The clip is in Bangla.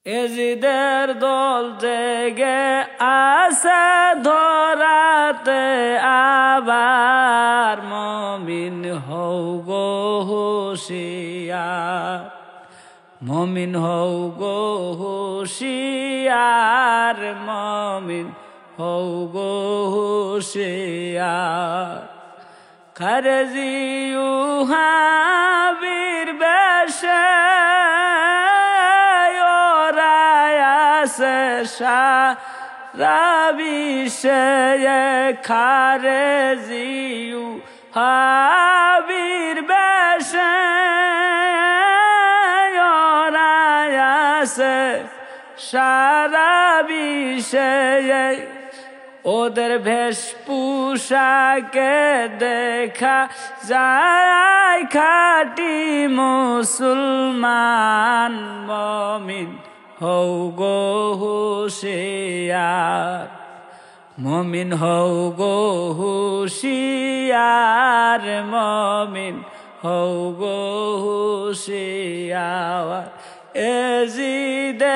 এজিদের দল জেগে আছে ধরাতে আবার মমিন হও গো হুঁশিয়ার, মমিন হও গো হুঁশিয়ার, মমিন হও গো হুঁশিয়ার। খারজিউ হাবির বেশে সারা বিশ্বে খারজিউ হাবির বেশে আছে সারা বিশ্বে। ওদের বেশ পোশাকে দেখা যায় খাঁটি মুসলমান, মমিন হও গো হুঁশিয়ার, মমিন হও গো হুঁশিয়ার, মমিন হও গো হুঁশিয়ার। এজিদে